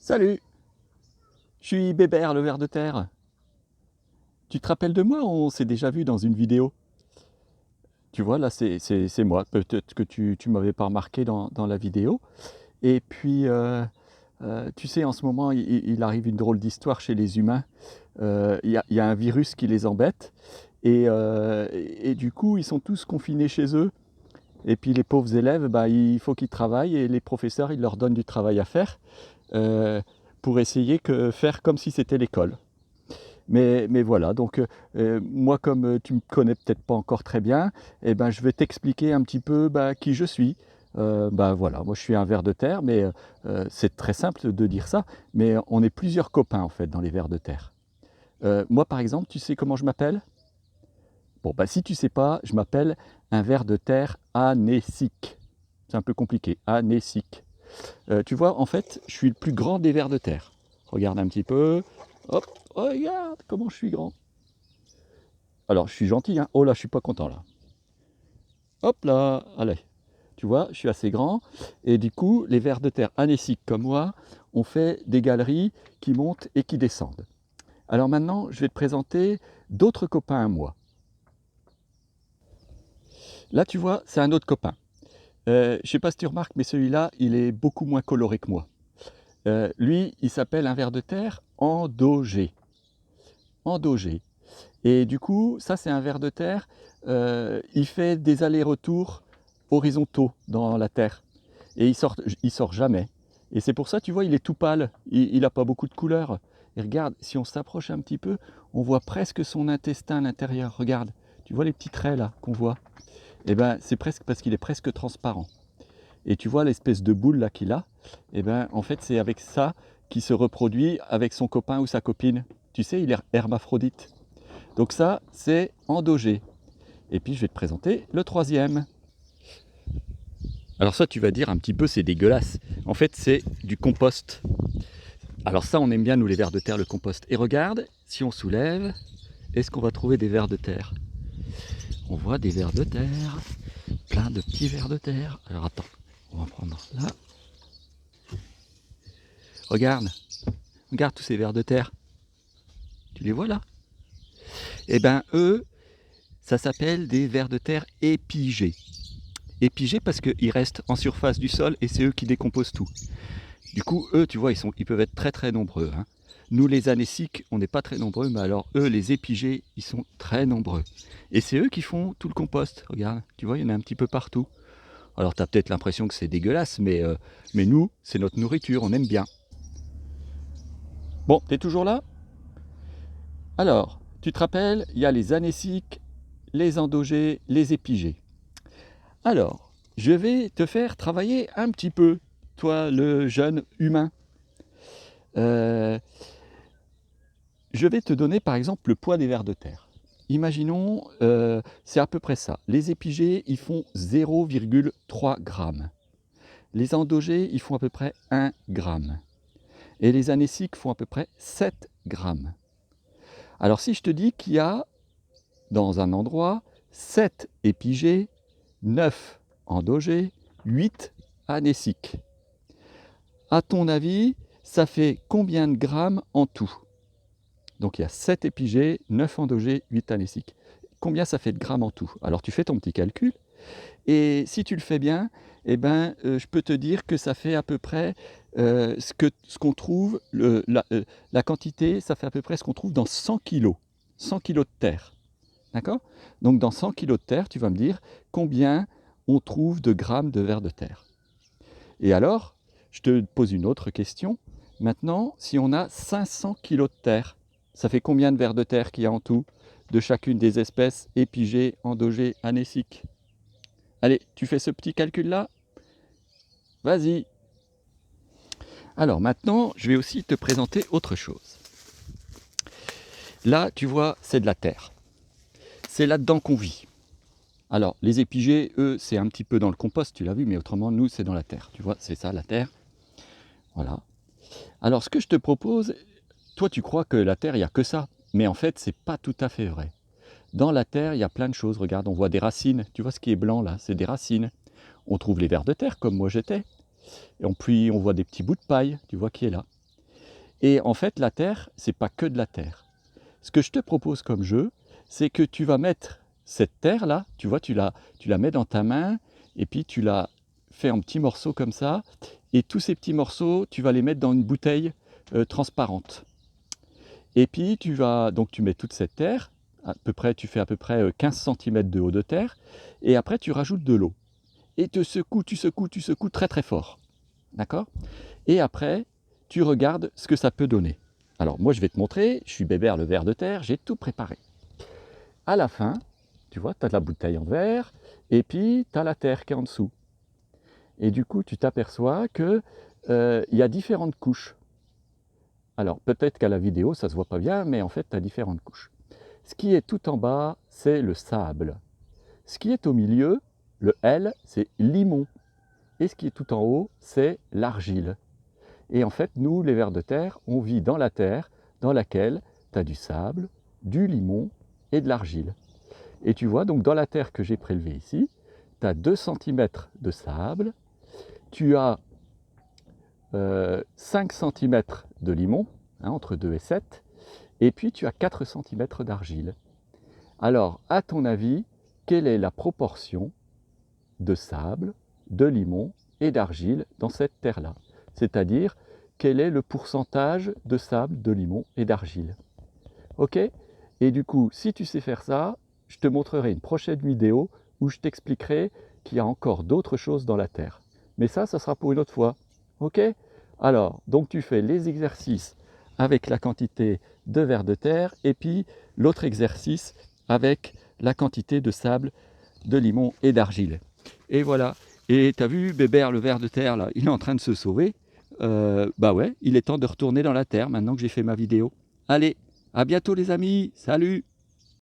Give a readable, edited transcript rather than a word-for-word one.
Salut, je suis Bébert, le ver de terre. Tu te rappelles de moi? On s'est déjà vu dans une vidéo. Tu vois, là, c'est moi. Peut-être que tu m'avais pas remarqué dans la vidéo. Et puis, tu sais, en ce moment, il arrive une drôle d'histoire chez les humains. Il y a un virus qui les embête. Et du coup, ils sont tous confinés chez eux. Et puis, les pauvres élèves, bah, il faut qu'ils travaillent. Et les professeurs, ils leur donnent du travail à faire euh, pour essayer de faire comme si c'était l'école. Mais voilà, donc moi comme tu me connais peut-être pas encore très bien, eh ben, je vais t'expliquer un petit peu bah, qui je suis. Bah, voilà, moi je suis un ver de terre, mais c'est très simple de dire ça, mais on est plusieurs copains en fait dans les vers de terre. Moi par exemple, tu sais comment je m'appelle? Bon, bah si tu sais pas, je m'appelle un ver de terre anésique. C'est un peu compliqué, anésique. Tu vois, en fait, je suis le plus grand des vers de terre. Regarde un petit peu. Hop, regarde comment je suis grand. Alors, je suis gentil, hein. Oh là, je suis pas content là. Hop là, allez. Tu vois, je suis assez grand. Et du coup, les vers de terre anésiques comme moi, on fait des galeries qui montent et qui descendent. Alors maintenant, je vais te présenter d'autres copains à moi. Là, tu vois, c'est un autre copain. Je ne sais pas si tu remarques, mais celui-là, il est beaucoup moins coloré que moi. Lui, il s'appelle un ver de terre endogé. Endogé. Et du coup, ça c'est un ver de terre, il fait des allers-retours horizontaux dans la terre. Et il sort jamais. Et c'est pour ça, tu vois, il est tout pâle, il n'a pas beaucoup de couleurs. Et regarde, si on s'approche un petit peu, on voit presque son intestin à l'intérieur. Regarde, tu vois les petits traits là qu'on voit? Eh ben, c'est presque parce qu'il est presque transparent. Et tu vois l'espèce de boule là qu'il a? Eh ben, en fait, c'est avec ça qu'il se reproduit avec son copain ou sa copine. Tu sais, il est hermaphrodite. Donc ça, c'est endogé. Et puis je vais te présenter le troisième. Alors ça, tu vas dire un petit peu, c'est dégueulasse. En fait, c'est du compost. Alors ça, on aime bien, nous, les vers de terre, le compost. Et regarde, si on soulève, est-ce qu'on va trouver des vers de terre? On voit des vers de terre, plein de petits vers de terre. Alors attends, on va prendre là. Regarde, regarde tous ces vers de terre. Tu les vois là? Eh ben, eux, ça s'appelle des vers de terre épigés. Épigés parce qu'ils restent en surface du sol et c'est eux qui décomposent tout. Du coup, eux, tu vois, ils peuvent être très très nombreux, hein. Nous, les anéciques, on n'est pas très nombreux, mais alors eux, les épigés, ils sont très nombreux. Et c'est eux qui font tout le compost. Regarde, tu vois, il y en a un petit peu partout. Alors, tu as peut-être l'impression que c'est dégueulasse, mais nous, c'est notre nourriture, on aime bien. Bon, t'es toujours là? Alors, tu te rappelles, il y a les anéciques, les endogés, les épigés. Alors, je vais te faire travailler un petit peu, toi, le jeune humain. Euh, Je vais te donner par exemple le poids des vers de terre. Imaginons, c'est à peu près ça. Les épigés, ils font 0,3 grammes. Les endogés, ils font à peu près 1 gramme. Et les anéciques font à peu près 7 grammes. Alors si je te dis qu'il y a, dans un endroit, 7 épigés, 9 endogés, 8 anéciques. À ton avis, ça fait combien de grammes en tout? Donc il y a 7 épigés, 9 endogés, 8 anéciques. Combien ça fait de grammes en tout? Alors tu fais ton petit calcul, et si tu le fais bien, eh ben, je peux te dire que ça fait à peu près ce qu'on trouve, la quantité, ça fait à peu près ce qu'on trouve dans 100 kilos. 100 kilos de terre. D'accord? Donc dans 100 kilos de terre, tu vas me dire combien on trouve de grammes de vers de terre. Et alors, je te pose une autre question. Maintenant, si on a 500 kilos de terre, ça fait combien de vers de terre qu'il y a en tout de chacune des espèces épigées, endogées, anéciques? Allez, tu fais ce petit calcul-là? Vas-y. Alors maintenant, je vais aussi te présenter autre chose. Là, tu vois, c'est de la terre. C'est là-dedans qu'on vit. Alors, les épigées, eux, c'est un petit peu dans le compost, tu l'as vu, mais autrement, nous, c'est dans la terre. Tu vois, c'est ça, la terre. Voilà. Alors, ce que je te propose, toi, tu crois que la terre, il n'y a que ça. Mais en fait, c'est pas tout à fait vrai. Dans la terre, il y a plein de choses. Regarde, on voit des racines. Tu vois ce qui est blanc là, c'est des racines. On trouve les vers de terre, comme moi j'étais. Et puis on voit des petits bouts de paille, tu vois qui est là. Et en fait, la terre, c'est pas que de la terre. Ce que je te propose comme jeu, c'est que tu vas mettre cette terre-là, tu vois, tu la mets dans ta main, et puis tu la fais en petits morceaux comme ça, et tous ces petits morceaux, tu vas les mettre dans une bouteille transparente. Et puis tu mets toute cette terre, tu fais à peu près 15 cm de haut de terre, et après tu rajoutes de l'eau. Et tu secoues très très fort. D'accord? Et après, tu regardes ce que ça peut donner. Alors moi je vais te montrer, je suis Bébert le ver de terre, j'ai tout préparé. À la fin, tu vois, tu as la bouteille en verre, et puis tu as la terre qui est en dessous. Et du coup, tu t'aperçois qu'il y a différentes couches. Alors peut-être qu'à la vidéo, ça ne se voit pas bien, mais en fait, tu as différentes couches. Ce qui est tout en bas, c'est le sable. Ce qui est au milieu, le L, c'est limon. Et ce qui est tout en haut, c'est l'argile. Et en fait, nous, les vers de terre, on vit dans la terre dans laquelle tu as du sable, du limon et de l'argile. Et tu vois, donc dans la terre que j'ai prélevée ici, tu as 2 cm de sable, tu as 5 cm de limon, hein, entre 2 et 7, et puis tu as 4 cm d'argile. Alors, à ton avis, quelle est la proportion de sable, de limon et d'argile dans cette terre-là? C'est-à-dire, quel est le pourcentage de sable, de limon et d'argile? Ok? Et du coup, si tu sais faire ça, je te montrerai une prochaine vidéo où je t'expliquerai qu'il y a encore d'autres choses dans la terre. Mais ça sera pour une autre fois. Ok? Alors, donc tu fais les exercices avec la quantité de vers de terre et puis l'autre exercice avec la quantité de sable, de limon et d'argile. Et voilà. Et tu as vu Bébert le ver de terre là, il est en train de se sauver. Bah ouais, il est temps de retourner dans la terre maintenant que j'ai fait ma vidéo. Allez, à bientôt les amis, salut!